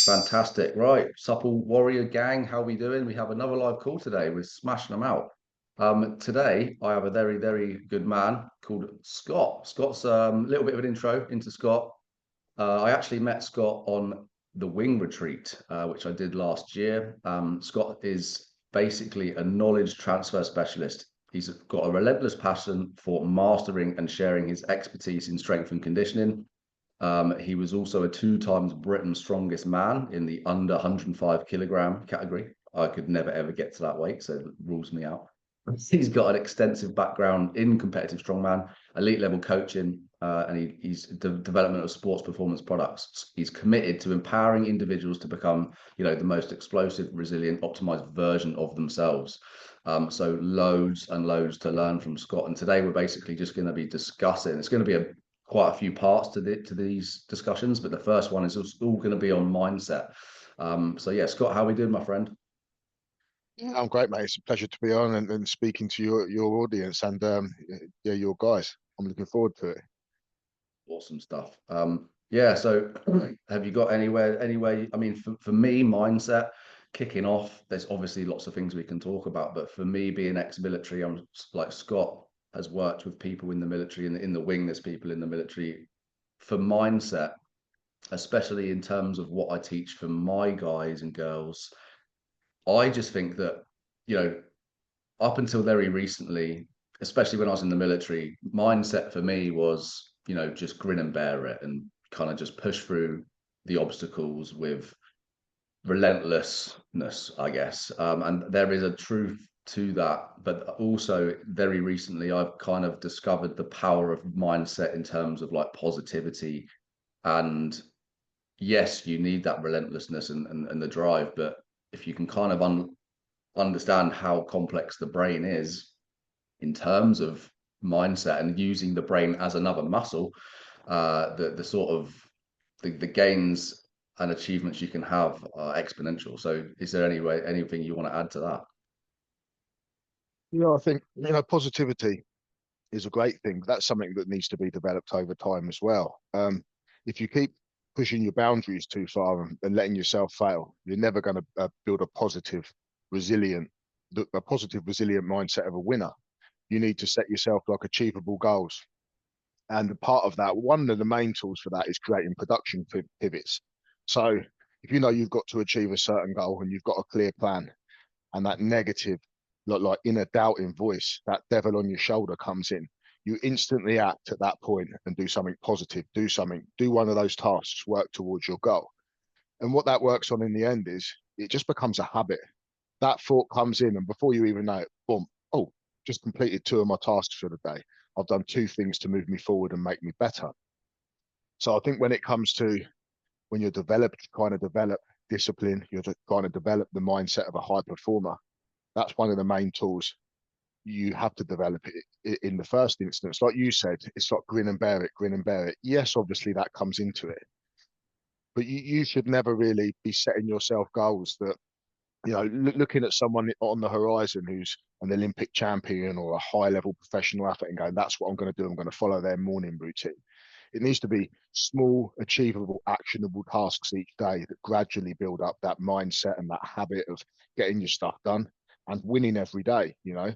Fantastic. Right. Supple Warrior Gang, how we doing? We have another live call today. We're smashing them out. Today, I have a very, very good man called Scott. Scott's a little bit of an intro into Scott. I actually met Scott on the Wing Retreat, which I did last year. Scott is basically a knowledge transfer specialist. He's got a relentless passion for mastering and sharing his expertise in strength and conditioning. He was also a two times Britain's strongest man in the under 105 kilogram category. I could never ever get to that weight, so it rules me out. He's got an extensive background in competitive strongman, elite level coaching, and he's development of sports performance products. He's committed to empowering individuals to become, the most explosive, resilient, optimized version of themselves. So loads and loads to learn from Scott. And today we're basically just going to be discussing. It's going to be quite a few parts to these discussions, but the first one is all going to be on mindset. So yeah, Scott, how are we doing, my friend? Yeah, I'm great, mate. It's a pleasure to be on and speaking to your audience and yeah, your guys. I'm looking forward to it. Awesome stuff. Yeah, so have you got anyway? I mean, for me, mindset kicking off, there's obviously lots of things we can talk about, but for me, being ex-military, I'm like Scott has worked with people in the military and in the wing, there's people in the military. For mindset, especially in terms of what I teach for my guys and girls, I just think that, you know, up until very recently, especially when I was in the military, mindset for me was, just grin and bear it and kind of just push through the obstacles with relentlessness, I guess. And there is a truth to that. But also, very recently, I've kind of discovered the power of mindset in terms of like positivity. And yes, you need that relentlessness and the drive. But if you can kind of understand how complex the brain is in terms of mindset and using the brain as another muscle, the sort of the gains and achievements you can have are exponential. So is there anything you want to add to that? I think positivity is a great thing. That's something that needs to be developed over time as well. If you keep pushing your boundaries too far and letting yourself fail, you're never going to build resilient, a positive, resilient mindset of a winner. You need to set yourself like achievable goals. And part of that, one of the main tools for that is creating production pivots. So if you know you've got to achieve a certain goal and you've got a clear plan, and that negative, like inner doubting voice, that devil on your shoulder comes in, you instantly act at that point and do something positive, do one of those tasks, work towards your goal. And what that works on in the end is it just becomes a habit. That thought comes in, and before you even know it, boom, oh, just completed two of my tasks for the day. I've done two things to move me forward and make me better. So I think when it comes to when you're trying to develop discipline, you're trying to develop the mindset of a high performer. That's one of the main tools you have to develop it in the first instance. Like you said, it's like grin and bear it, grin and bear it. Yes, obviously that comes into it, but you should never really be setting yourself goals that, looking at someone on the horizon who's an Olympic champion or a high level professional athlete and going, that's what I'm going to do. I'm going to follow their morning routine. It needs to be small, achievable, actionable tasks each day that gradually build up that mindset and that habit of getting your stuff done and winning every day. You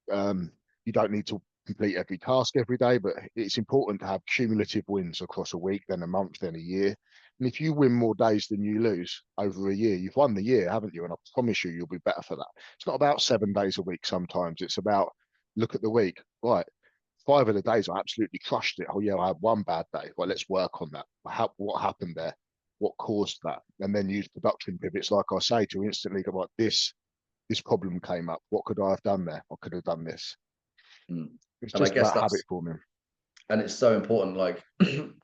don't need to complete every task every day, but it's important to have cumulative wins across a week, then a month, then a year. And if you win more days than you lose over a year, you've won the year, haven't you? And I promise you'll be better for that. It's not about 7 days a week sometimes. It's about look at the week. Right, 5 of the days I absolutely crushed it. Oh yeah, I had one bad day. Well, let's work on that. What happened there? What caused that? And then use production pivots, like I say, to instantly go like this problem came up. What could I have done there? I could have done this. Mm. It's And I just guess about habit that's forming. and it's so important. Like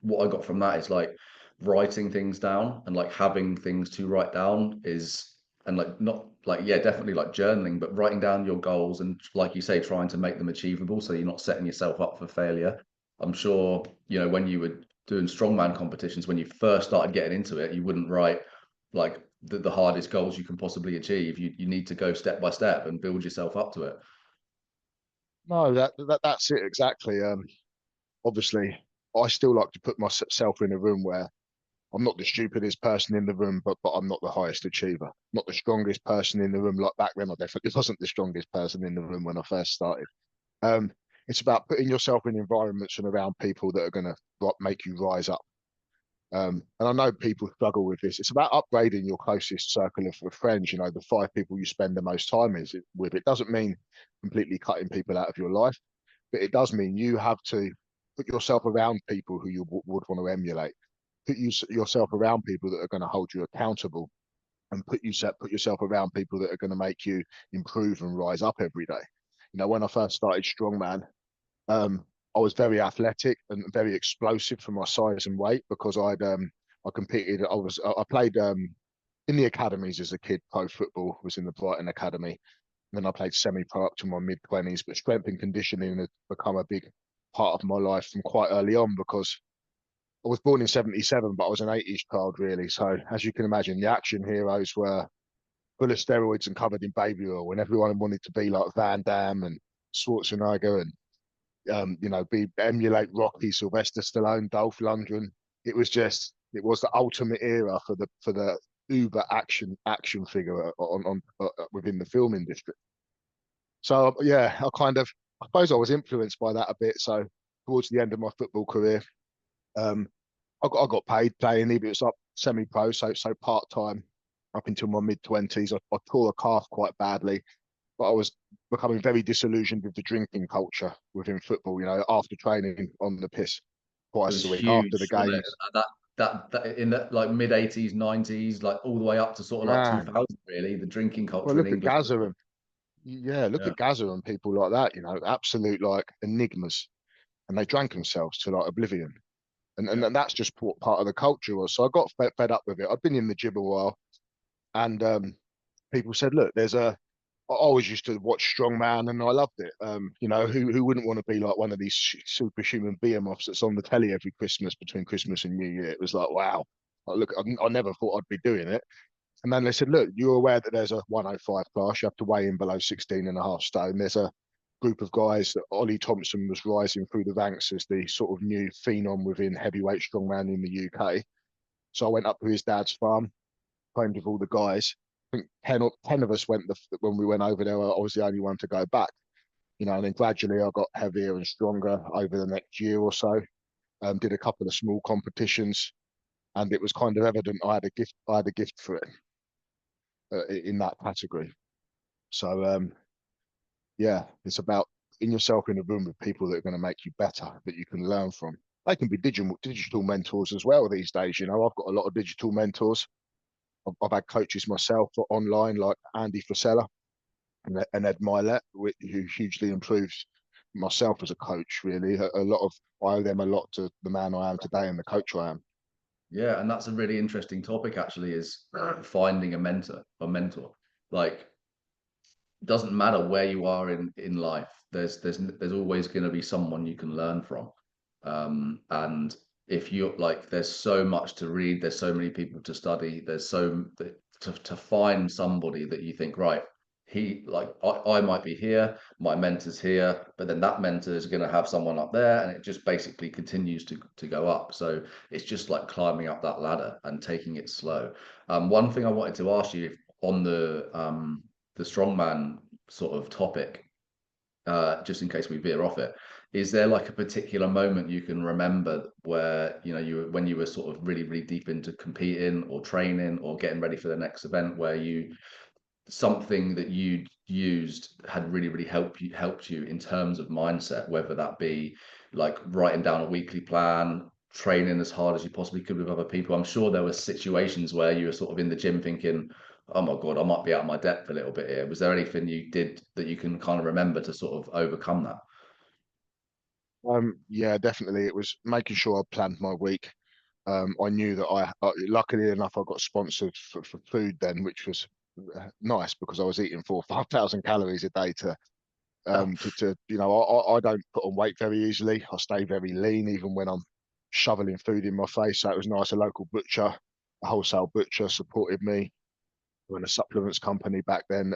what I got from that is like writing things down and like having things to write down is and like not like yeah, definitely like journaling, but writing down your goals and like you say, trying to make them achievable so you're not setting yourself up for failure. I'm sure, when you were doing strongman competitions, when you first started getting into it, you wouldn't write like the hardest goals you can possibly achieve. You need to go step by step and build yourself up to it. No, that's it exactly. Obviously, I still like to put myself in a room where I'm not the stupidest person in the room, but I'm not the highest achiever. Not the strongest person in the room. Like back then, I definitely wasn't the strongest person in the room when I first started. Um, it's about putting yourself in environments and around people that are going to make you rise up. And I know people struggle with this. It's about upgrading your closest circle of friends. You know, the 5 people you spend the most time with. It doesn't mean completely cutting people out of your life, but it does mean you have to put yourself around people who you would want to emulate. Yourself around people that are going to hold you accountable, and put yourself around people that are going to make you improve and rise up every day. You know, when I first started strongman, um, I was very athletic and very explosive for my size and weight because I competed. I played in the academies as a kid. Pro football was in the Brighton Academy. And then I played semi-pro up to my mid-20s. But strength and conditioning had become a big part of my life from quite early on because I was born in '77, but I was an '80s child really. So as you can imagine, the action heroes were full of steroids and covered in baby oil, and everyone wanted to be like Van Damme and Schwarzenegger and you know, be emulate Rocky, Sylvester Stallone, Dolph Lundgren. It was the ultimate era for the uber action figure on within the film industry. So yeah, I suppose I was influenced by that a bit. So towards the end of my football career, um, I got paid playing, even it's up semi-pro, so part time up until my mid 20s. I tore a calf quite badly, but I was becoming very disillusioned with the drinking culture within football. You know, after training on the piss It twice was a week after the huge, wasn't it? games. That in the like mid 80s, 90s, like all the way up to sort of like Man, 2000, really, the drinking well, culture in look at English Gaza football. and yeah, look Yeah, at Gaza and people like that. You know, absolute like enigmas, and they drank themselves to like oblivion. yeah. And that's just what part of the culture was. So I got fed up with it. I'd been in the gym a while, and people said, "Look, there's a." I always used to watch Strongman, and I loved it. You know, who wouldn't want to be like one of these superhuman behemoths that's on the telly every Christmas between Christmas and New Year? It was like, wow. Like, look, I never thought I'd be doing it. And then they said, look, you're aware that there's a 105 class. You have to weigh in below 16 and a half stone. There's a group of guys that Ollie Thompson was rising through the ranks as the sort of new phenom within heavyweight strongman in the UK. So I went up to his dad's farm, trained with all the guys. I think 10 of us went when we went over there. I was the only one to go back, you know, and then gradually I got heavier and stronger over the next year or so. Did a couple of small competitions, and it was kind of evident I had a gift. I had a gift for it in that category. So yeah, it's about in yourself in a room with people that are going to make you better, that you can learn from. They can be digital mentors as well these days. You know, I've got a lot of digital mentors. I've had coaches myself online like Andy Frisella and Ed Milet, who hugely improved myself as a coach. Really, a lot of I owe them a lot to the man I am today and the coach I am. Yeah, and that's a really interesting topic actually, is finding a mentor. Like, doesn't matter where you are in life. There's always going to be someone you can learn from. And if you're like, there's so much to read, there's so many people to study, to find somebody that you think, right, I might be here, my mentor's here, but then that mentor is going to have someone up there, and it just basically continues to go up. So it's just like climbing up that ladder and taking it slow. One thing I wanted to ask you on the strongman sort of topic, just in case we veer off it, is there like a particular moment you can remember where, you know, when you were sort of really, really deep into competing or training or getting ready for the next event, where something that you'd used had really, really helped you in terms of mindset, whether that be like writing down a weekly plan, training as hard as you possibly could with other people? I'm sure there were situations where you were sort of in the gym thinking, oh my God, I might be out of my depth a little bit here. Was there anything you did that you can kind of remember to sort of overcome that? Yeah, definitely. It was making sure I planned my week. I knew that luckily enough, I got sponsored for food then, which was nice because I was eating 4 or 5 thousand calories a day you know, I don't put on weight very easily. I stay very lean even when I'm shoveling food in my face. So it was nice. A local butcher, a wholesale butcher supported me. When a supplements company back then,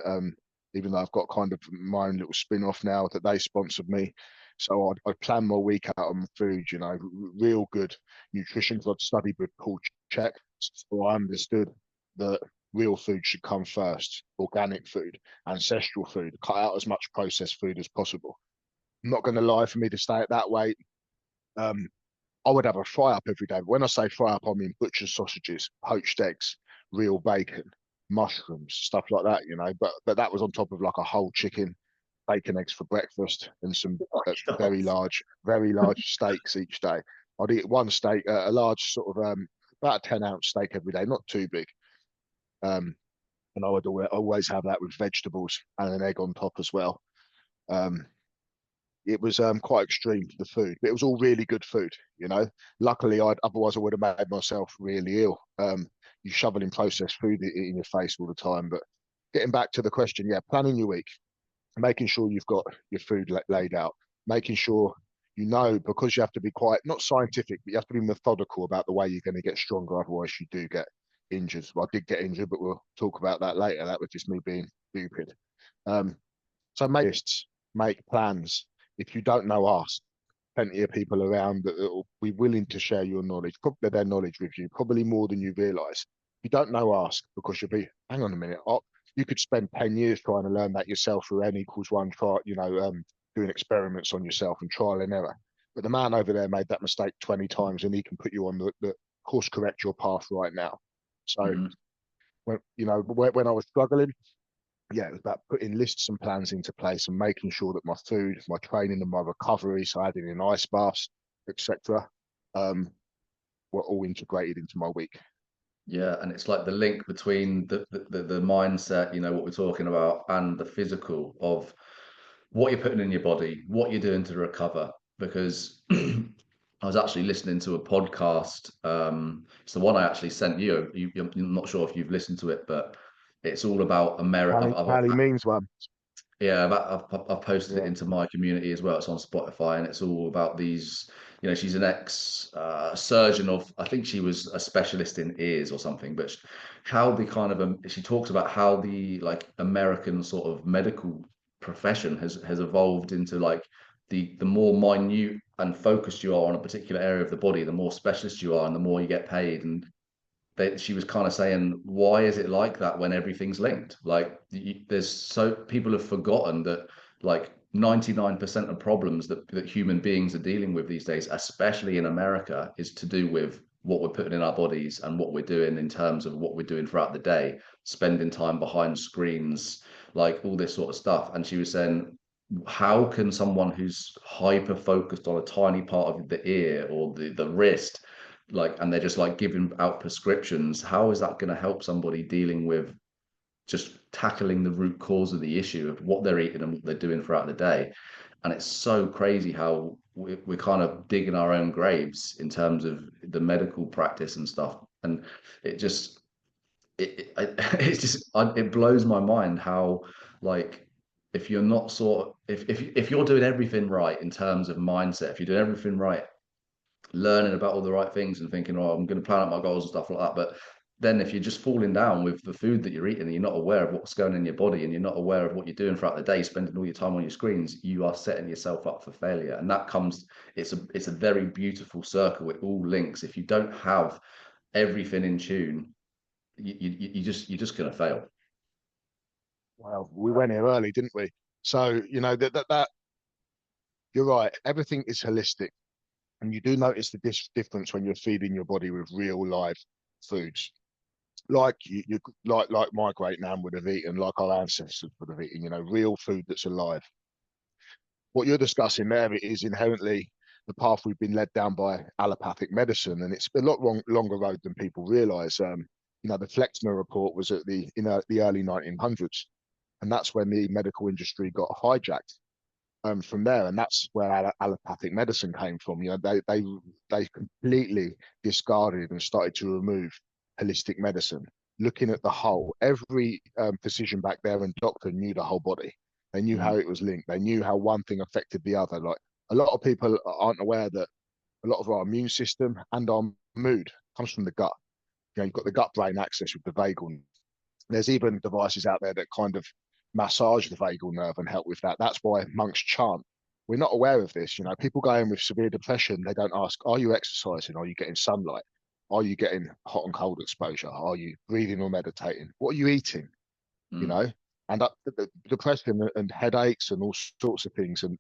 even though I've got kind of my own little spin off now that they sponsored me. So I'd plan my week out on food, you know, real good nutrition. Because I'd studied with Paul Check, so I understood that real food should come first, organic food, ancestral food, cut out as much processed food as possible. I'm not going to lie, for me to stay at that weight, um, I would have a fry up every day. But when I say fry up, I mean butcher's sausages, poached eggs, real bacon, mushrooms, stuff like that, you know. But that was on top of like a whole chicken, bacon, eggs for breakfast, and some Oh my very large steaks each day. I'd eat one steak, a large sort of about a 10-ounce steak every day, not too big. Um, and I would always have that with vegetables and an egg on top as well. Um, it was quite extreme for the food, but it was all really good food, you know. Luckily, otherwise I would have made myself really ill. You shoveling processed food in your face all the time. But getting back to the question, yeah, planning your week, making sure you've got your food laid out, making sure you know, because you have to be quite not scientific, but you have to be methodical about the way you're going to get stronger. Otherwise, you do get injured. Well, I did get injured, but we'll talk about that later. That was just me being stupid. Um, so make lists, make plans. If you don't know, ask. Plenty of people around that will be willing to share your knowledge, probably their knowledge with you, probably more than you realise. If you don't know, ask, because you'll be, hang on a minute, you could spend 10 years trying to learn that yourself through n equals one, try, doing experiments on yourself and trial and error. But the man over there made that mistake 20 times and he can put you on the course correct your path right now. So God. when I was struggling, yeah, it was about putting lists and plans into place and making sure that my food, my training, and my recovery, so adding in ice baths, etc., were all integrated into my week. Yeah, and it's like the link between the mindset, what we're talking about, and the physical of what you're putting in your body, what you're doing to recover. Because I was actually listening to a podcast. It's the one I actually sent you. I'm not sure if you've listened to it, but it's all about America. Pally means one. Yeah, I've posted it Yeah. into my community as well. It's on Spotify, and it's all about these. She's an ex surgeon of, I think she was a specialist in ears or something. But how the kind of she talks about how the like American sort of medical profession has evolved into like the more minute and focused you are on a particular area of the body, the more specialist you are, and the more you get paid. And she was kind of saying, why is it like that when everything's linked? Like, there's so people have forgotten that like 99% of problems that human beings are dealing with these days, especially in America, is to do with what we're putting in our bodies and what we're doing in terms of what we're doing throughout the day, spending time behind screens, like all this sort of stuff. And she was saying, how can someone who's hyper focused on a tiny part of the ear or the wrist, like, and they're just like giving out prescriptions, how is that going to help somebody dealing with just tackling the root cause of the issue of what they're eating and what they're doing throughout the day? And it's so crazy how we're kind of digging our own graves in terms of the medical practice and stuff. And it just it's just it blows my mind how, like, if you're not sort of if you're doing everything right in terms of mindset, if you're doing everything right, learning about all the right things and thinking, oh, I'm going to plan out my goals and stuff like that. But then if you're just falling down with the food that you're eating and you're not aware of what's going in your body and you're not aware of what you're doing throughout the day, spending all your time on your screens, you are setting yourself up for failure. And that comes, it's a very beautiful circle. It all links. If you don't have everything in tune, you're just going to fail. Well, we went here early, didn't we? So, that you're right. Everything is holistic. And you do notice the difference when you're feeding your body with real live foods. Like like my great nan would have eaten, like our ancestors would have eaten, real food that's alive. What you're discussing there is inherently the path we've been led down by allopathic medicine, and it's a lot longer road than people realise. The Flexner report was the early 1900s, and that's when the medical industry got hijacked from there, and that's where allopathic medicine came from. They completely discarded and started to remove holistic medicine, looking at the whole. Every physician back there and doctor knew the whole body. They knew how Mm. it was linked. They knew how one thing affected the other. Like a lot of people aren't aware that a lot of our immune system and our mood comes from the gut. You've got the gut-brain axis with the vagal. There's even devices out there that kind of massage the vagal nerve and help with that. That's why monks chant. We're not aware of this. People going with severe depression, they don't ask, are you exercising? Are you getting sunlight? Are you getting hot and cold exposure? Are you breathing or meditating? What are you eating? You Mm. know, and depression and headaches and all sorts of things and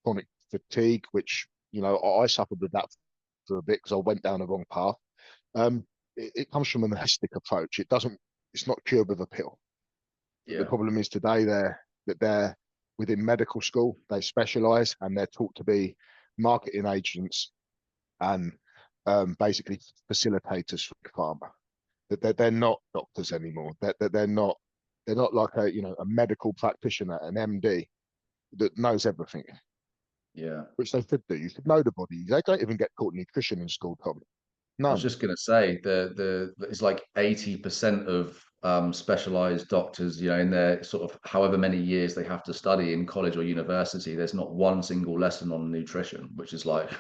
chronic fatigue, which, I suffered with that for a bit because I went down the wrong path. It comes from a holistic approach. It's not cured with a pill. But the Yeah. problem is today they're within medical school, they specialize and they're taught to be marketing agents and basically facilitators for pharma. That they're not doctors anymore. That they're not like a medical practitioner, an MD that knows everything, Yeah. which they should do. You should know the body. They don't even get taught nutrition in school, Tom. I was None. just gonna say the it's like 80% of specialized doctors, in their sort of however many years they have to study in college or university, there's not one single lesson on nutrition, which is like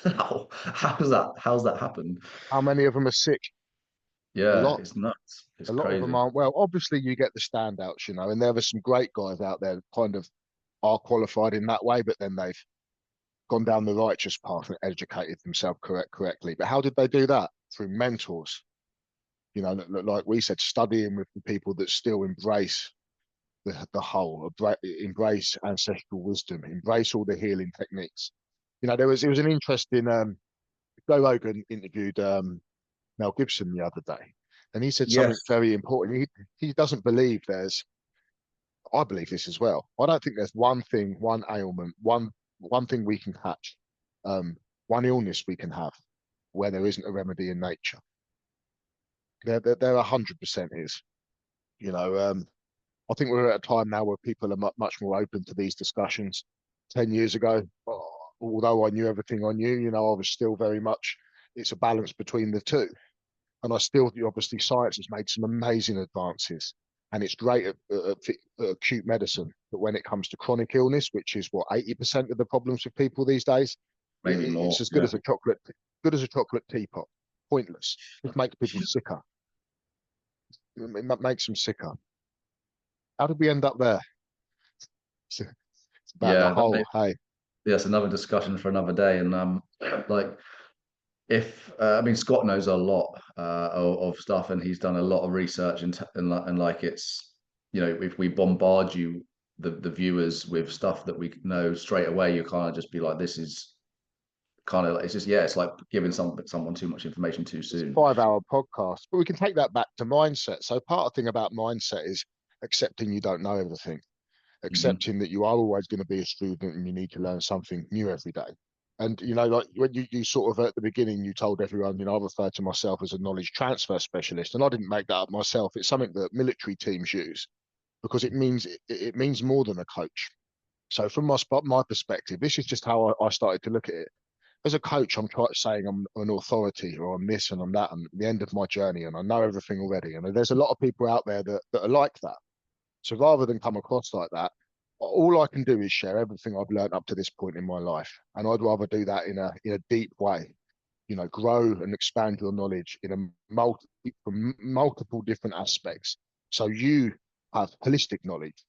how's that happened? How many of them are sick? A Yeah, lot. it's nuts. It's A lot of them crazy. aren't well. Obviously, you get the standouts, and there are some great guys out there that kind of are qualified in that way, but then they've gone down the righteous path and educated themselves correctly. But how did they do that? Through mentors. Like we said, studying with the people that still embrace the whole, embrace ancestral wisdom, embrace all the healing techniques. It was an interesting. Joe Rogan interviewed Mel Gibson the other day, and he said something Yes. very important. He doesn't believe there's. I believe this as well. I don't think there's one thing, one ailment, one thing we can catch, one illness we can have where there isn't a remedy in nature. There 100% is. You know, I think we're at a time now where people are much more open to these discussions. 10 years ago, although I knew everything I knew, I was still very much. It's a balance between the two. And I still think obviously science has made some amazing advances, and it's great at acute medicine. But when it comes to chronic illness, which is what 80% of the problems with people these days, Maybe it's more. as Yeah. good as a chocolate teapot. Pointless. It makes people sicker. It makes them sicker. How did we end up there? It's about the Yeah, whole. Hey, that's another discussion for another day. And like if I mean Scott knows a lot of stuff, and he's done a lot of research, and like it's if we bombard you the viewers with stuff that we know straight away, you kind of just be like, this is kind of it's just it's like giving someone too much information too it's a soon. 5 hour podcast, but we can take that back to mindset. So part of the thing about mindset is accepting you don't know everything, Hmm. accepting that you are always going to be a student and you need to learn something new every day. And like when you sort of at the beginning, you told everyone, I refer to myself as a knowledge transfer specialist, and I didn't make that up myself. It's something that military teams use because it means more than a coach. So from my perspective, this is just how I started to look at it. As a coach, I'm trying saying I'm an authority or I'm this and I'm that, and at the end of my journey, and I know everything already. And there's a lot of people out there that are like that. So rather than come across like that, all I can do is share everything I've learned up to this point in my life, and I'd rather do that in a deep way. Grow and expand your knowledge in from multiple different aspects. So you have holistic knowledge.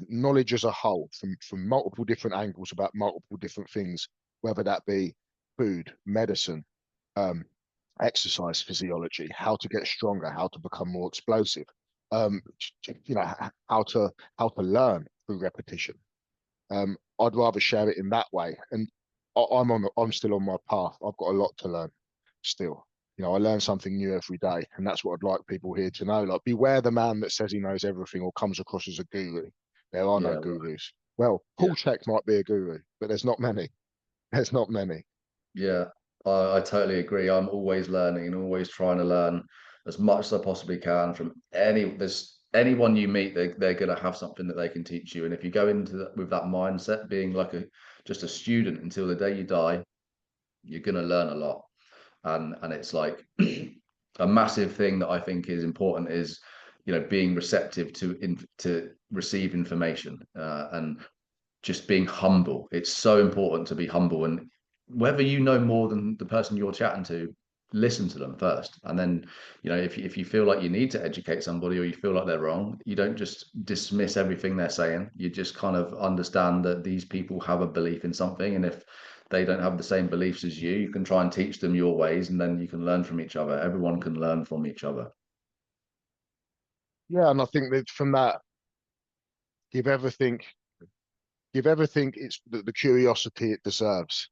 Knowledge as a whole from multiple different angles about multiple different things, whether that be food, medicine, um, exercise physiology, how to get stronger, how to become more explosive, um, how to learn through repetition. I'd rather share it in that way. And I'm still on my path. I've got a lot to learn still. I learn something new every day, and that's what I'd like people here to know. Like, beware the man that says he knows everything or comes across as a guru. There are no Yeah, right. gurus. Well, Yeah, Paul Check might be a guru, but there's not many. There's not many. yeah. I totally agree. I'm always learning and always trying to learn as much as I possibly can from there's anyone you meet, they're gonna have something that they can teach you. And if you go into with that mindset, being like just a student until the day you die, you're gonna learn a lot. And it's like a massive thing that I think is important is being receptive to receive information, and just being humble. It's so important to be humble, and whether you know more than the person you're chatting to, listen to them first. And then, if you feel like you need to educate somebody or you feel like they're wrong, you don't just dismiss everything they're saying. You just kind of understand that these people have a belief in something. And if they don't have the same beliefs as you can try and teach them your ways, and then you can learn from each other. Everyone can learn from each other. Yeah, and I think that from that, give everything, give everything it's the curiosity it deserves,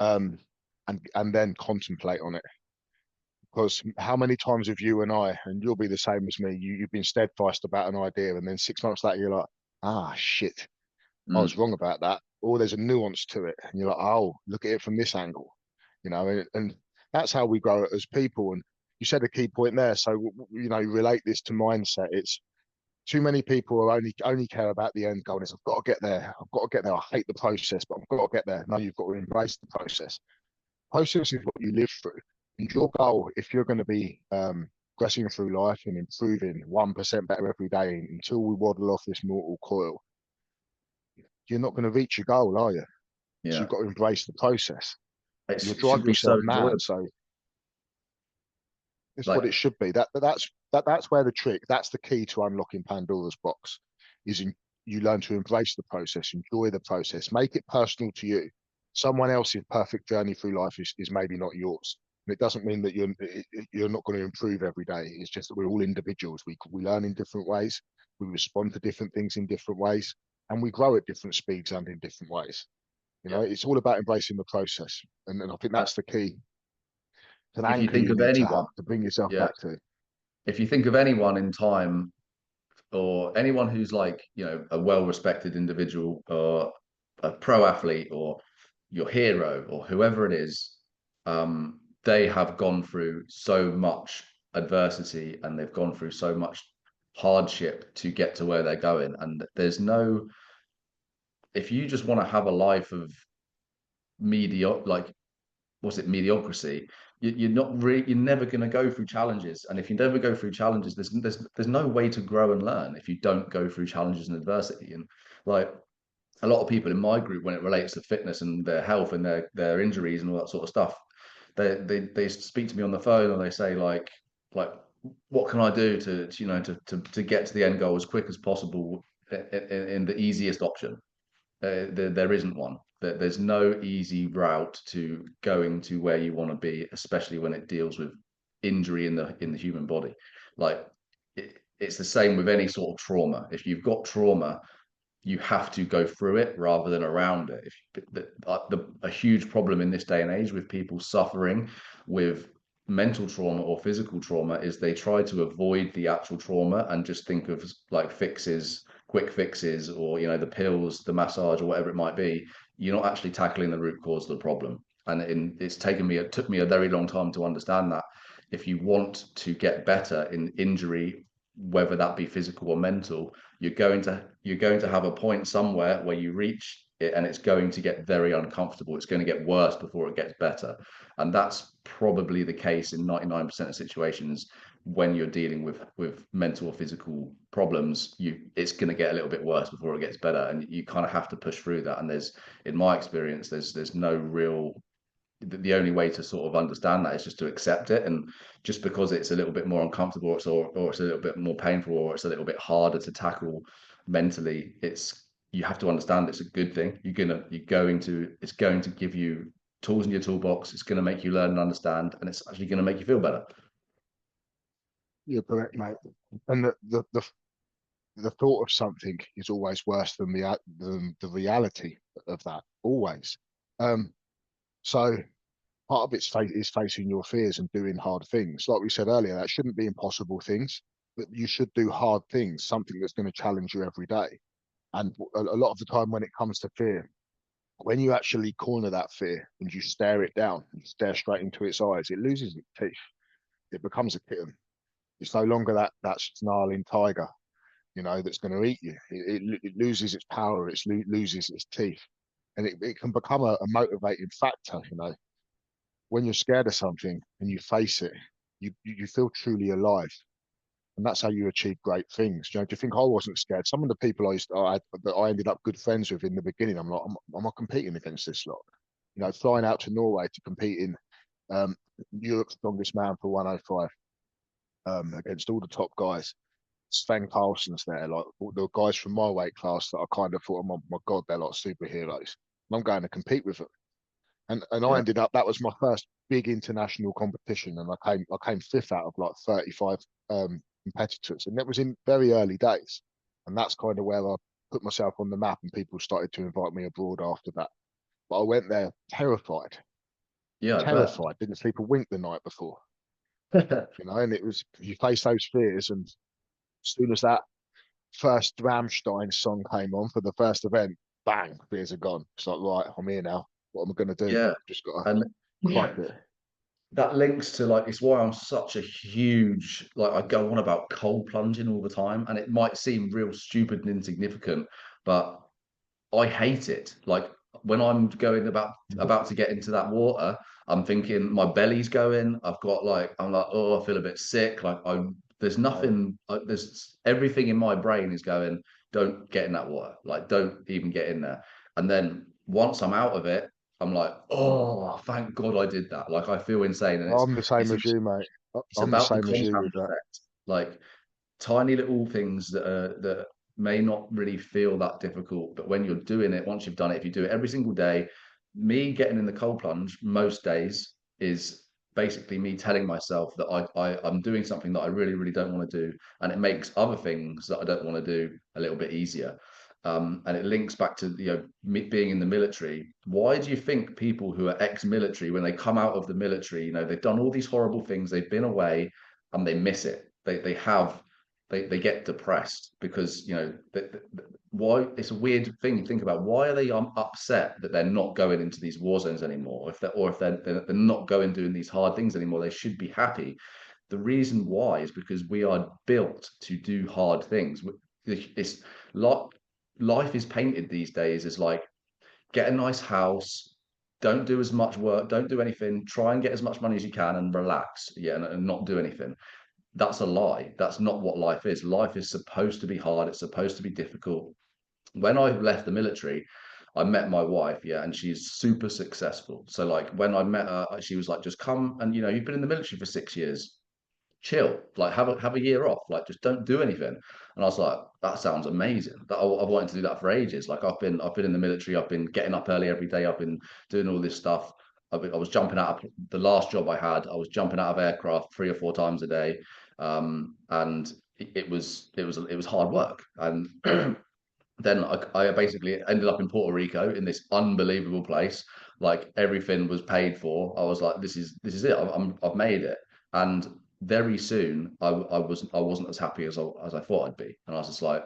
um, and then contemplate on it. Because how many times have you and I, and you'll be the same as me, you've been steadfast about an idea, and then 6 months later you're like, ah, shit, I was Mm, wrong about that. Or there's a nuance to it, and you're like, oh, look at it from this angle, and that's how we grow as people. And you said a key point there. So relate this to mindset. It's too many people are only care about the end goal. And it's I've got to get there. I've got to get there. I hate the process, but I've got to get there. No, you've got to embrace the process. Process is what you live through. And your goal, if you're going to be progressing through life and improving 1% better every day until we waddle off this mortal coil, you're not going to reach your goal, are you? So yeah, you've got to embrace the process. You'll it should drive be so yourself mad. enjoyable. So it's what Like, it should be. That's where the trick. That's the key to unlocking Pandora's box. Is in, you learn to embrace the process, enjoy the process, make it personal to you. Someone else's perfect journey through life is maybe not yours. And it doesn't mean that you're not going to improve every day. It's just that we're all individuals. We learn in different ways. We respond to different things in different ways, and we grow at different speeds and in different ways. yeah. It's all about embracing the process, and I think And that's the key. It's an if you anchor think you of need to anyone, have to bring yourself yeah, back to. if you think of anyone in time, or anyone who's like, a well-respected individual or a pro athlete or your hero or whoever it is, they have gone through so much adversity and they've gone through so much hardship to get to where they're going. And there's no, if you just want to have a life of like, what's it, mediocrity, you're never going to go through challenges. And if you never go through challenges, there's no way to grow and learn if you don't go through challenges and adversity. And like a lot of people in my group, when it relates to fitness and their health and their injuries and all that sort of stuff, they speak to me on the phone and they say like what can I do to get to the end goal as quick as possible in the easiest option. There isn't one. There's no easy route to going to where you want to be, especially when it deals with injury in the human body. Like it's the same with any sort of trauma. If you've got trauma, you have to go through it rather than around it. A huge problem in this day and age with people suffering with mental trauma or physical trauma is they try to avoid the actual trauma and just think of like fixes, quick fixes, or the pills, the massage, or whatever it might be. You're not actually tackling the root cause of the problem. And it took me a very long time to understand that if you want to get better in injury, whether that be physical or mental, you're going to have a point somewhere where you reach it and it's going to get very uncomfortable. It's going to get worse before it gets better. And that's probably the case in 99% of situations when you're dealing with mental or physical problems. It's going to get a little bit worse before it gets better, and you kind of have to push through that. And in my experience, there's no real, the only way to sort of understand that is just to accept it. And just because it's a little bit more uncomfortable, or it's a little bit more painful, or it's a little bit harder to tackle mentally, you have to understand it's a good thing. It's going to give you tools in your toolbox. It's going to make you learn and understand, and it's actually going to make you feel better. You're correct, mate. And the thought of something is always worse than the reality of that. Always. Um, so part of is facing your fears and doing hard things. Like we said earlier, that shouldn't be impossible things, but you should do hard things, something that's going to challenge you every day. And a lot of the time when it comes to fear, when you actually corner that fear and you stare it down and stare straight into its eyes, it loses its teeth. It becomes a kitten. It's no longer that snarling tiger, that's going to eat you. It loses its power. It loses its teeth, and it can become a motivating factor. When you're scared of something and you face it, you feel truly alive, and that's how you achieve great things. Do you think I wasn't scared? Some of the people that I ended up good friends with in the beginning, I'm like, am I competing against this lot? Flying out to Norway to compete in Um, Europe's strongest man for 105 against all the top guys. Sven Carlsen's there, like all the guys from my weight class that I kind of thought, oh my God, they're like superheroes. And I'm going to compete with them. And I Yeah, ended up, that was my first big international competition, and I came fifth out of like 35 competitors, and that was in very early days, and that's kind of where I put myself on the map, and people started to invite me abroad after that. But I went there yeah, I terrified, didn't sleep a wink the night before, bet. and it was, you face those fears, and as soon as that first Rammstein song came on for the first event, bang, fears are gone. It's like, right, I'm here now. What am I going to do? Yeah, Just got to and crush yeah, it. that links to like it's why I'm such a huge like I go on about cold plunging all the time, and it might seem real stupid and insignificant, but I hate it. Like when I'm going about to get into that water, I'm thinking my belly's going. I'm like, oh, I feel a bit sick. Like there's Uh, nothing. There's everything in my brain is going. Don't get in that water. Like don't even get in there. And then once I'm out of it, I'm like, oh, thank God I did that. Like I feel insane, and I'm the same it's as you, mate. it's I'm the about the same as you compound with that. effect. Like tiny little things that may not really feel that difficult, but when you're doing it, once you've done it, if you do it every single day, me getting in the cold plunge most days is basically me telling myself that I'm doing something that I really, really don't want to do, and it makes other things that I don't want to do a little bit easier. And it links back to me being in the military. Why do you think people who are ex-military, when they come out of the military, they've done all these horrible things, they've been away, and they miss it. They get depressed because why it's a weird thing to think about. Why are they upset that they're not going into these war zones anymore? If they're not going doing these hard things anymore, they should be happy. The reason why is because we are built to do hard things. It's like life is painted these days as like get a nice house, don't do as much work, don't do anything, try and get as much money as you can and relax, yeah, and not do anything. That's a lie. That's not what life is. Life is supposed to be hard. It's supposed to be difficult. When I left the military, I met my wife, yeah, and she's super successful. So like when I met her, she was like, just come and you've been in the military for 6 years. Chill, like have a year off, like just don't do anything. And I was like, that sounds amazing. I've wanted to do that for ages. Like I've been in the military. I've been getting up early every day. I've been doing all this stuff. I was jumping out of the last job I had. I was jumping out of aircraft 3 or 4 times a day, and it was hard work. And then I basically ended up in Puerto Rico in this unbelievable place. Like everything was paid for. I was like, this is it. I've made it. And very soon, I wasn't as happy as I thought I'd be. And I was just like,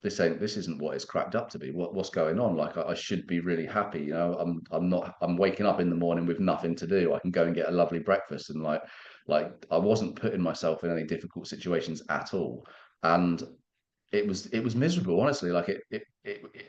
this isn't what it's cracked up to be. What's going on? Like I should be really happy. I'm not. I'm waking up in the morning with nothing to do. I can go and get a lovely breakfast and like I wasn't putting myself in any difficult situations at all. And it was miserable, honestly. Like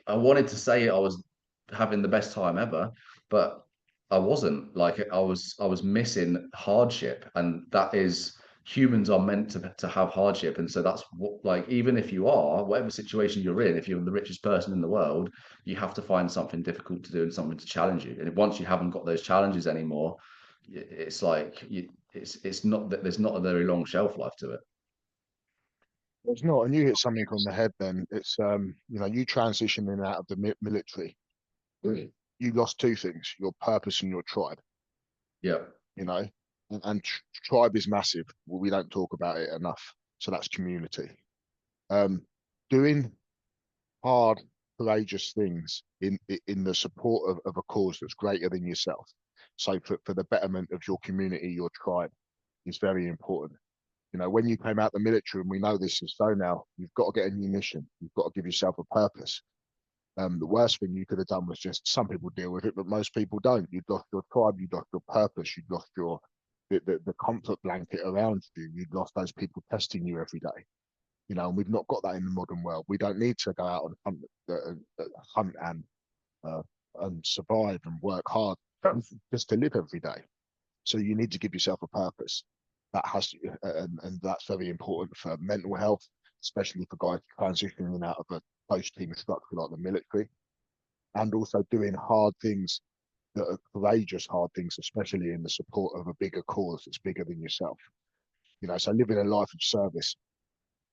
I wanted to say I was having the best time ever, but I wasn't. Like I was missing hardship, and that is humans are meant to have hardship, and so that's what, like, even if you are whatever situation you're in, if you're the richest person in the world, you have to find something difficult to do and something to challenge you. And once you haven't got those challenges anymore, it's like it's not that there's not a very long shelf life to it. It's not, and you hit something on the head. Then it's you transitioning out of the military. Mm. You lost two things: your purpose and your tribe. Yeah, You know, and tribe is massive. Well, we don't talk about it enough. So that's community. Um, Doing hard, courageous things in the support of a cause that's greater than yourself. So for the betterment of your community, your tribe is very important. When you came out the military, and we know this is so now, you've got to get a new mission. You've got to give yourself a purpose. The worst thing you could have done was just, some people deal with it, but most people don't. You'd lost your tribe, you'd lost your purpose, you'd lost the comfort blanket around you. You'd lost those people testing you every day. And we've not got that in the modern world. We don't need to go out and hunt uh, and survive and work hard just to live every day. So you need to give yourself a purpose. That has to, and that's very important for mental health, especially for guys transitioning out of a post-team structure like the military, and also doing hard things that are courageous, hard things, especially in the support of a bigger cause that's bigger than yourself. So living a life of service.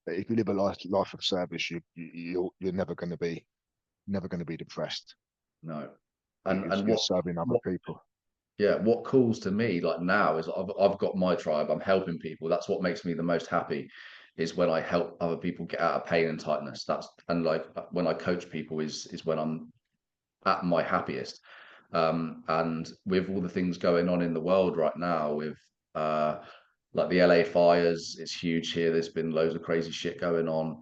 If you live a life of service, you're never going to be depressed No. because And you're serving other what people. yeah, what calls to me like now is I've got my tribe. I'm helping people. That's what makes me the most happy, is when I help other people get out of pain and tightness. That's and like when I coach people is when I'm at my happiest. And with all the things going on in the world right now, with uh, like the LA fires, it's huge here. There's been loads of crazy shit going on.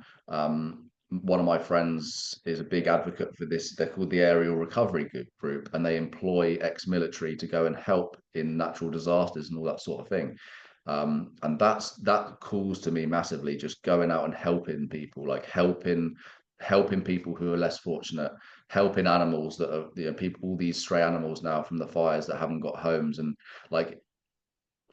One of my friends is a big advocate for this. They're called the Aerial Recovery Group, and they employ ex-military to go and help in natural disasters and all that sort of thing. And that calls to me massively, just going out and helping people, like helping people who are less fortunate, helping animals that are, people, all these stray animals now from the fires that haven't got homes. And like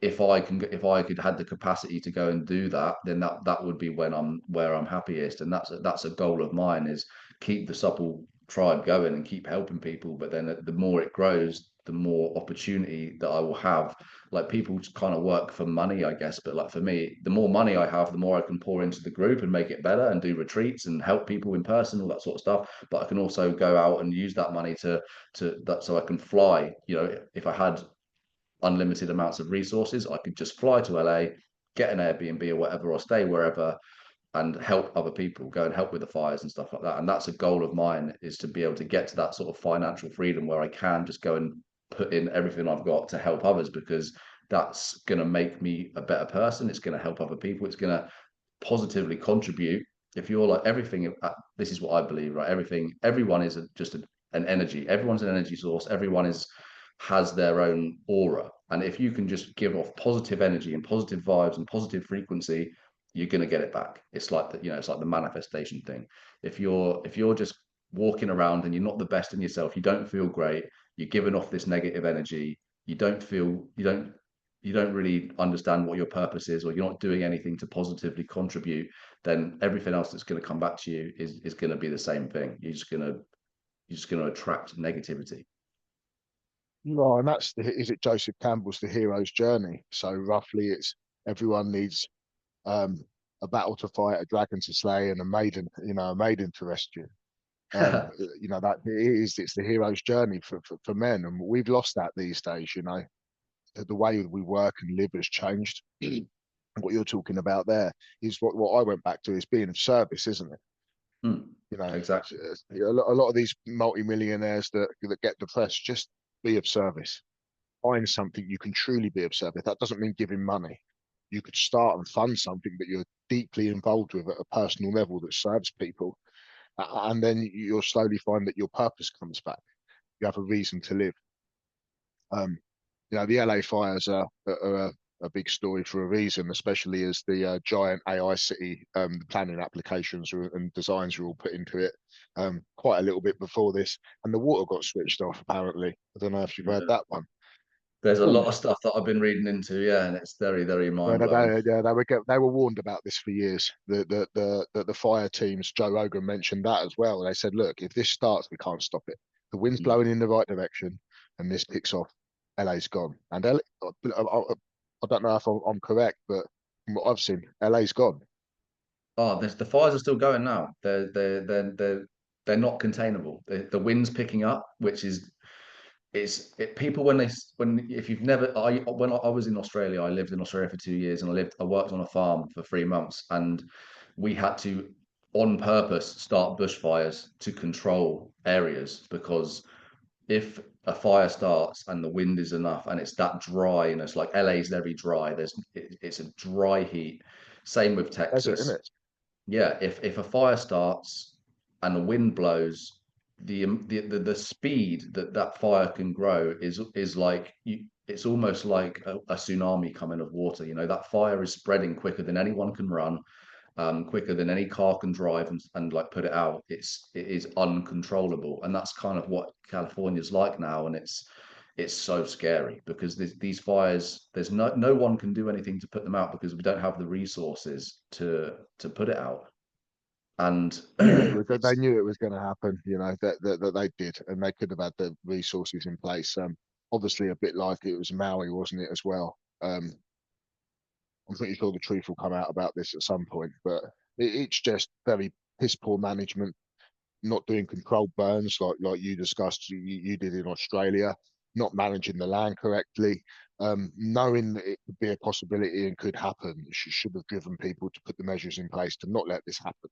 if I could had the capacity to go and do that, then that would be when I'm where I'm happiest. And that's a goal of mine, is keep the supple tribe going and keep helping people. But then the more it grows, the more opportunity that I will have. Like people just kind of work for money, I guess. But like for me, the more money I have, the more I can pour into the group and make it better and do retreats and help people in person, all that sort of stuff. But I can also go out and use that money to that, so I can fly. If I had unlimited amounts of resources, I could just fly to LA, get an Airbnb or whatever, or stay wherever, and help other people, go and help with the fires and stuff like that. And that's a goal of mine, is to be able to get to that sort of financial freedom where I can just go and put in everything I've got to help others, because that's going to make me a better person. It's going to help other people. It's going to positively contribute. If you're like everything, this is what I believe, right? Everyone is just an energy. Everyone's an energy source. Everyone has their own aura. And if you can just give off positive energy and positive vibes and positive frequency, you're going to get it back. It's like it's like the manifestation thing. If you're just walking around and you're not the best in yourself, you don't feel great, you're giving off this negative energy, you don't really understand what your purpose is, or you're not doing anything to positively contribute, then everything else that's going to come back to you is going to be the same thing. You're just going to attract negativity. No, and is it Joseph Campbell's The Hero's Journey? So roughly, it's everyone needs um, a battle to fight, a dragon to slay, and a maiden to rescue. That it's the hero's journey for men, and we've lost that these days. The way we work and live has changed. What you're talking about there is what I went back to, is being of service, isn't it? Hmm, exactly. A lot of these multi-millionaires that get depressed, just be of service. Find something you can truly be of service. That doesn't mean giving money. You could start and fund something that you're deeply involved with at a personal level that serves people, and then you'll slowly find that your purpose comes back. You have a reason to live. Um, the LA fires are a big story for a reason, especially as the giant AI city, the planning applications and designs were all put into it quite a little bit before this, and the water got switched off. Apparently, I don't know if you've heard Yeah. that one. There's a lot Warned. of stuff that I've been reading into, yeah, and it's very, very Yeah, mind blowing. they were warned about this for years. The fire teams, Joe Rogan mentioned that as well. They said, look, if this starts, we can't stop it. The wind's blowing in the right direction, and this kicks off. LA's gone, and I don't know if I'm correct, but from what I've seen, LA's gone. Oh, the fires are still going now. They're not containable. The wind's picking up, which is people when if you've never when I was in Australia, I lived in Australia for 2 years, and I worked on a farm for 3 months, and we had to on purpose start bushfires to control areas, because if a fire starts and the wind is enough and it's that dry, and it's like LA's very dry, it's a dry heat. Same with Desert, isn't Texas. it? Yeah, if a fire starts and the wind blows, the speed that fire can grow is like it's almost like a tsunami coming of water. That fire is spreading quicker than anyone can run, quicker than any car can drive and like put it out. It is uncontrollable, and that's kind of what California's like now. And it's so scary, because these fires, there's no one can do anything to put them out, because we don't have the resources to put it out. And Yeah, it was. They it's knew it was going to happen. You know that they did, and they could have had the resources in place. Obviously a bit like it was Maui, wasn't it, as well? I'm pretty sure the truth will come out about this at some point, but it's just very piss poor management, not doing controlled burns like you discussed, you did in Australia, not managing the land correctly, knowing that it could be a possibility and could happen. Should have driven people to put the measures in place to not let this happen.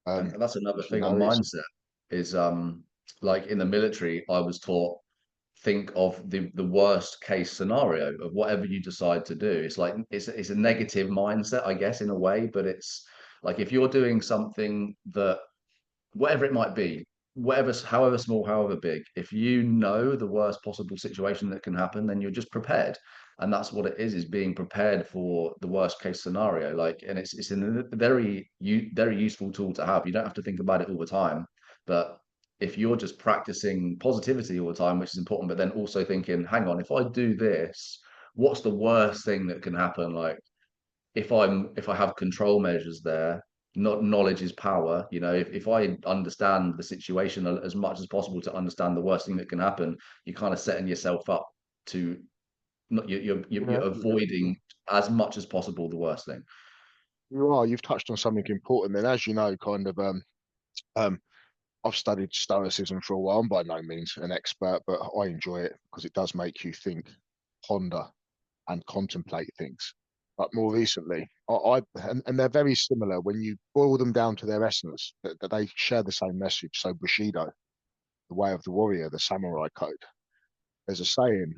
and Um, that's another you thing on know, it's mindset is like in the military, I was taught think of the worst case scenario of whatever you decide to do. It's like it's a negative mindset, I guess, in a way, but it's like if you're doing something that whatever it might be, whatever, however small, however big, if you know the worst possible situation that can happen, then you're just prepared. And that's what it is being prepared for the worst case scenario. Like, and it's a very useful tool to have. You don't have to think about it all the time, but if you're just practicing positivity all the time, which is important, but then also thinking, hang on, if I do this, what's the worst thing that can happen? Like if I have control measures there, not knowledge is power. You know, if I understand the situation as much as possible to understand the worst thing that can happen, you're kind of setting yourself up to not you're yeah, avoiding as much as possible the worst thing. you are. You've touched on something important. Then, as you know, um, I've studied Stoicism for a while. I'm by no means an expert, but I enjoy it because it does make you think, ponder, and contemplate things. But more recently, and they're very similar when you boil them down to their essence, that they share the same message. So Bushido, the way of the warrior, the samurai code. There's a saying,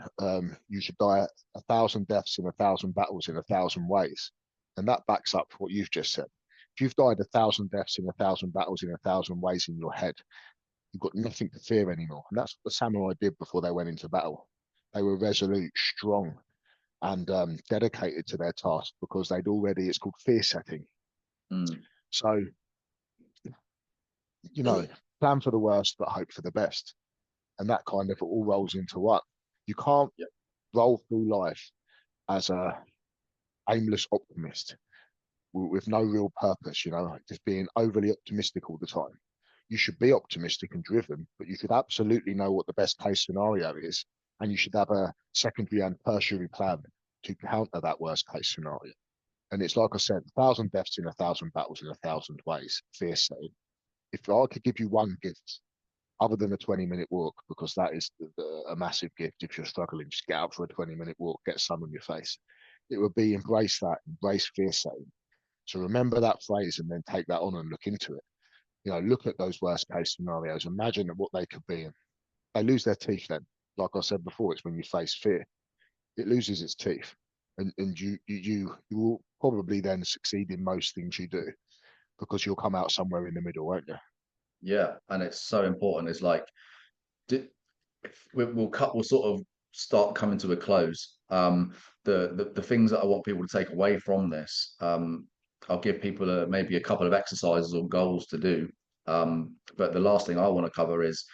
you should die 1,000 deaths in 1,000 battles in 1,000 ways. And that backs up what you've just said. If you've died 1,000 deaths in 1,000 battles in 1,000 ways in your head, you've got nothing to fear anymore. And that's what the samurai did before they went into battle. They were resolute, strong, and dedicated to their task because they'd already, it's called fear setting. Mm. So, you know, plan for the worst, but hope for the best. And that kind of all rolls into one. You can't Yeah, roll through life as a aimless optimist with no real purpose, you know, like just being overly optimistic all the time. You should be optimistic and driven, but you should absolutely know what the best case scenario is. And you should have a secondary and tertiary plan to counter that worst case scenario. And it's like I said, 1,000 deaths in 1,000 battles in 1,000 ways, fear setting. If I could give you one gift other than a 20-minute walk, because that is a massive gift if you're struggling, just get out for a 20-minute walk, get sun on your face. It would be embrace that, embrace fear setting. So remember that phrase and then take that on and look into it. You know, look at those worst case scenarios, imagine what they could be. And they lose their teeth then. Like I said before, it's when you face fear, it loses its teeth. And you will probably then succeed in most things you do because you'll come out somewhere in the middle, won't you? yeah, and it's so important. It's like we'll sort of start coming to a close. The things that I want people to take away from this, I'll give people maybe a couple of exercises or goals to do. But the last thing I want to cover is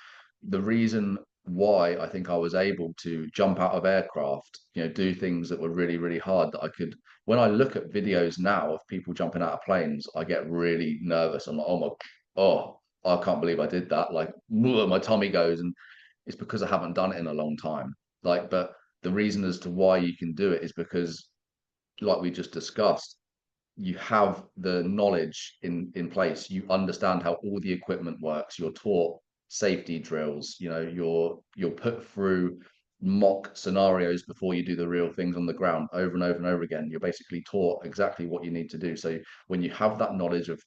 the reason why I think I was able to jump out of aircraft, do things that were really, really hard that I could. When I look at videos now of people jumping out of planes, I get really nervous. I'm like, oh, I can't believe I did that. Like, my tummy goes, and it's because I haven't done it in a long time. Like, but the reason as to why you can do it is because, like we just discussed, you have the knowledge in place. You understand how all the equipment works. You're taught safety drills. You're put through mock scenarios before you do the real things on the ground over and over and over again. You're basically taught exactly what you need to do. So when you have that knowledge of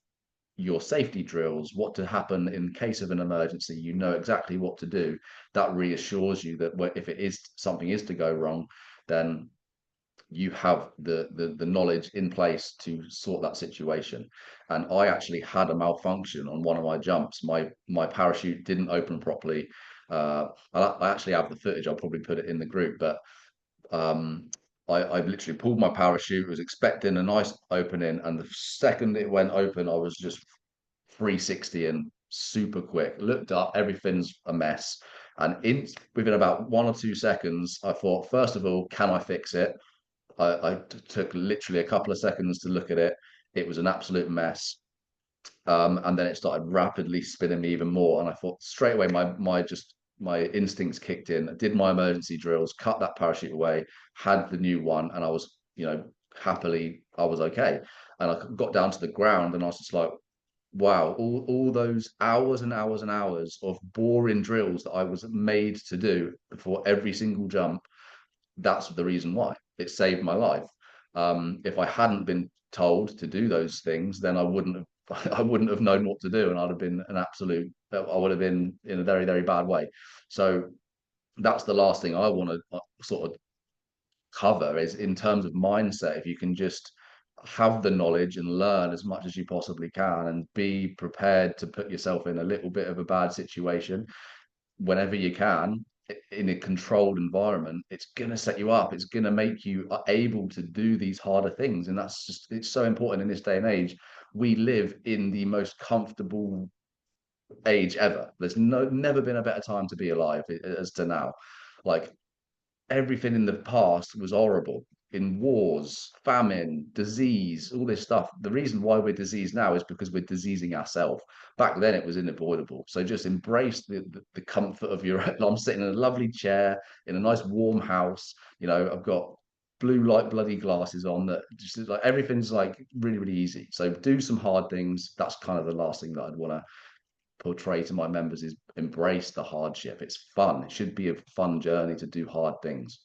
your safety drills, what to happen in case of an emergency, you know exactly what to do. That reassures you that if it is something is to go wrong, then you have the knowledge in place to sort that situation. And I actually had a malfunction on one of my jumps. My parachute didn't open properly. I actually have the footage. I'll probably put it in the group, but I literally pulled my parachute, was expecting a nice opening, and the second it went open, I was just 360 and super quick. Looked up, everything's a mess. And within about 1 or 2 seconds, I thought, first of all, can I fix it? I took literally a couple of seconds to look at it. It was an absolute mess. And then it started rapidly spinning me even more. And I thought straight away, my instincts kicked in. Did my emergency drills, cut that parachute away, had the new one, and I was, happily I was okay. And I got down to the ground, and I was just like, wow, all those hours and hours and hours of boring drills that I was made to do before every single jump, that's the reason why it saved my life. If I hadn't been told to do those things, then I wouldn't have I wouldn't have known what to do, and I'd have been an absolute. I would have been in a very very bad way. So that's the last thing I want to sort of cover is in terms of mindset. If you can just have the knowledge and learn as much as you possibly can, and be prepared to put yourself in a little bit of a bad situation whenever you can in a controlled environment, it's going to set you up. It's going to make you able to do these harder things. And that's just, it's so important in this day and age. We live in the most comfortable age ever. There's never been a better time to be alive as to now. Like everything in the past was horrible in wars, famine, disease, all this stuff. The reason why we're diseased now is because we're diseasing ourselves. Back then, it was unavoidable. So just embrace the comfort of your. I'm sitting in a lovely chair in a nice warm house. I've got blue light bloody glasses on that just like everything's like really really easy. So do some hard things. That's kind of the last thing that I'd want to portray to my members is embrace the hardship. It's fun. It should be a fun journey to do hard things.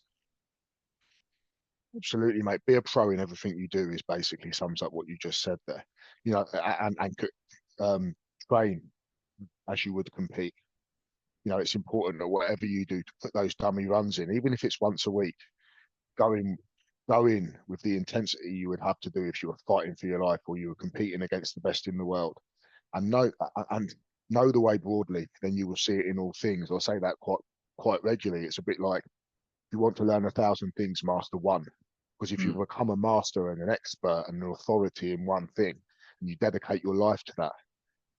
Absolutely, mate. Be a pro in everything you do is basically sums up what you just said there. You know, and um, train as you would compete. You know, it's important that whatever you do to put those dummy runs in, even if it's once a week, going go in with the intensity you would have to do if you were fighting for your life or you were competing against the best in the world. And know the way broadly, then you will see it in all things. I say that quite regularly. It's a bit like you want to learn 1,000 things, master one. Because if you Mm, become a master and an expert and an authority in one thing, and you dedicate your life to that,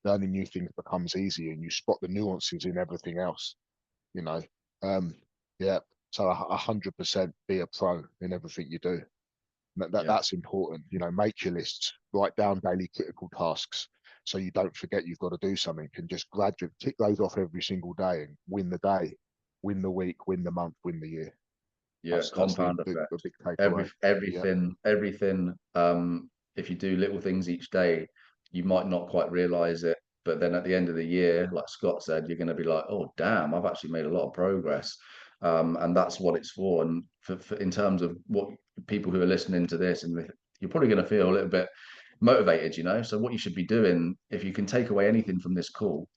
learning new things becomes easy, and you spot the nuances in everything else. You know, um, yeah. So 100% be a pro in everything you do. yeah. That's important. You know, make your lists, write down daily critical tasks, so you don't forget you've got to do something, and just gradually tick those off every single day and win the day, win the week, win the month, win the year. Yeah, That's compound the effect. big takeaway. Yeah, Everything. If you do little things each day, you might not quite realize it, but then at the end of the year, like Scott said, you're going to be like, "Oh, damn, I've actually made a lot of progress." And that's what it's for. And for in terms of what people who are listening to this, and you're probably going to feel a little bit motivated. So what you should be doing, if you can take away anything from this call,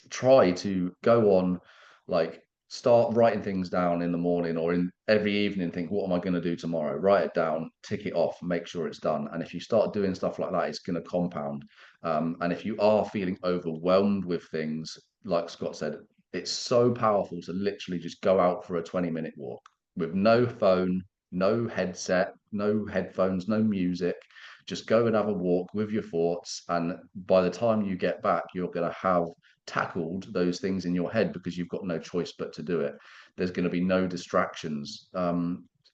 try to go on, like start writing things down in the morning or in every evening. Think, what am I going to do tomorrow? Write it down, tick it off, make sure it's done. And if you start doing stuff like that, it's going to compound. And if you are feeling overwhelmed with things, like Scott said, it's so powerful to literally just go out for a 20-minute walk with no phone, no headset, no headphones, no music. Just go and have a walk with your thoughts, and by the time you get back, you're going to have tackled those things in your head because you've got no choice but to do it. There's going to be no distractions.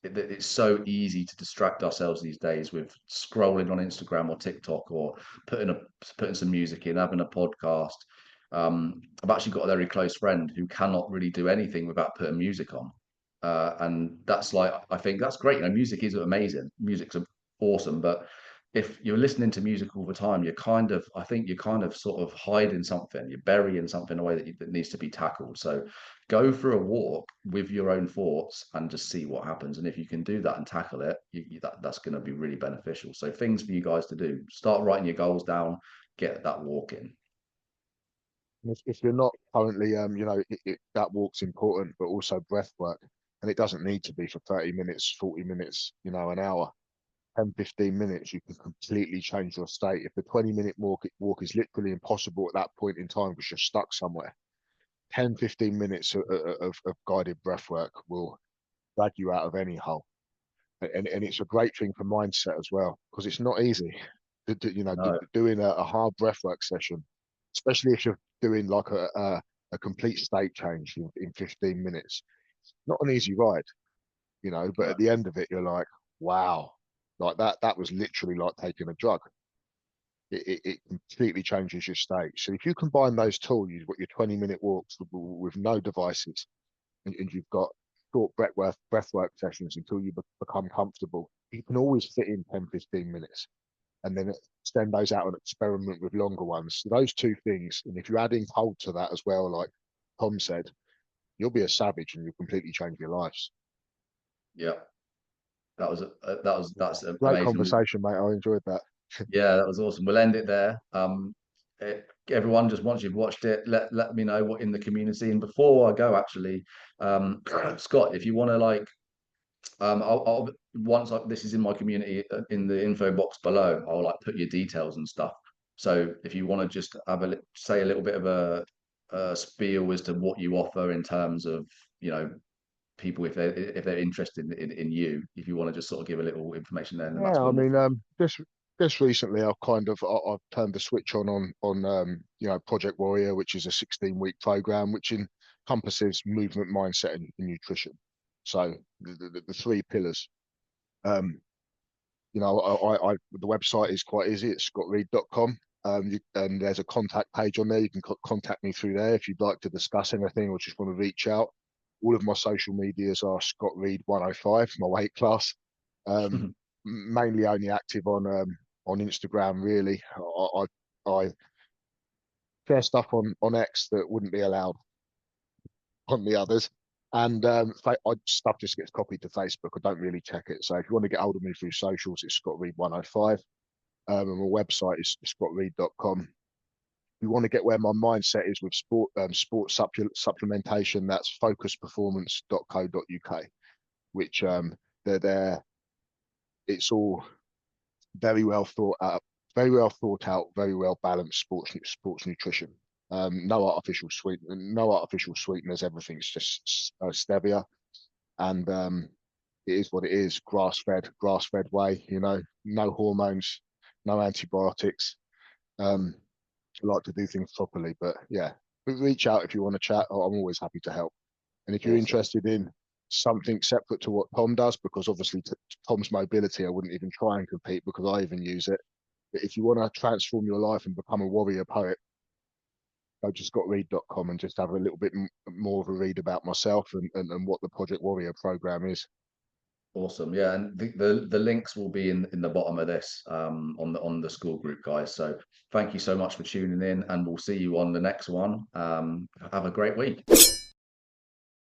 It's so easy to distract ourselves these days with scrolling on Instagram or TikTok, or putting some music in, having a podcast. I've actually got a very close friend who cannot really do anything without putting music on. And that's like, I think that's great. Music is amazing. Music's awesome, but if you're listening to music all the time, I think you're kind of sort of hiding something, you're burying something away that needs to be tackled. So go for a walk with your own thoughts and just see what happens. And if you can do that and tackle it, that's going to be really beneficial. So things for you guys to do: start writing your goals down, get that walk in. if you're not currently, that walk's important, but also breath work, and it doesn't need to be for 30 minutes, 40 minutes, an hour. 10, 15 minutes, you can completely change your state. If the 20-minute walk is literally impossible at that point in time because you're stuck somewhere, 10, 15 minutes of guided breath work will drag you out of any hole. And it's a great thing for mindset as well, because it's not easy. No, Doing a hard breath work session, especially if you're doing like a complete state change in 15 minutes, not an easy ride, but no. at the end of it, you're like, wow, like that was literally like taking a drug. it completely changes your state. So if you combine those tools, you've got your 20-minute walks with no devices, and you've got short breathwork sessions until you become comfortable. You can always fit in 10, 15 minutes and then extend those out and experiment with longer ones. So those two things, and if you're adding cold to that as well, like Tom said, you'll be a savage and you'll completely change your lives. Yeah, that's Great amazing. conversation, mate. I enjoyed that. Yeah, that was awesome. We'll end it there. Everyone, just once you've watched it, let me know what in the community. And before I go, actually, Scott, if you want to I'll once this is in my community in the info box below, I'll like put your details and stuff. So if you want to just have say a little bit of a spiel as to what you offer in terms of, you know, people if they're interested in you, if you want to just sort of give a little information there, then Yeah, that's I mean, wonderful. just recently I've turned the switch on Project Warrior, which is a 16-week program which encompasses movement, mindset, and nutrition. So the three pillars. Um, the website is quite easy. It's scottreid.com. And there's a contact page on there. You can contact me through there if you'd like to discuss anything or just want to reach out. All of my social medias are Scott Reid 105, my weight class. Um, Mainly only active on Instagram, really. I share stuff on X that wouldn't be allowed on the others. And stuff just gets copied to Facebook. I don't really check it. So if you want to get hold of me through socials, it's Scott Reid 105. And my website is scottreid.com. If you want to get where my mindset is with sport supplementation, that's focusperformance.co.uk, which they're there. It's all very well thought out, very well balanced sports nutrition. No artificial sweeteners. Everything's just stevia, and it is what it is. Grass fed way. You know, no hormones, no antibiotics. I like to do things properly, but yeah, reach out if you want to chat. I'm always happy to help. And if you're Awesome. interested in something separate to what Tom does, because obviously Tom's mobility, I wouldn't even try and compete because I even use it. But if you want to transform your life and become a warrior poet, go to scottreid.com and just have a little bit more of a read about myself and what the Project Warrior program is. Awesome. Yeah, and the links will be in the bottom of this on the school group, guys. So thank you so much for tuning in, and we'll see you on the next one. Have a great week.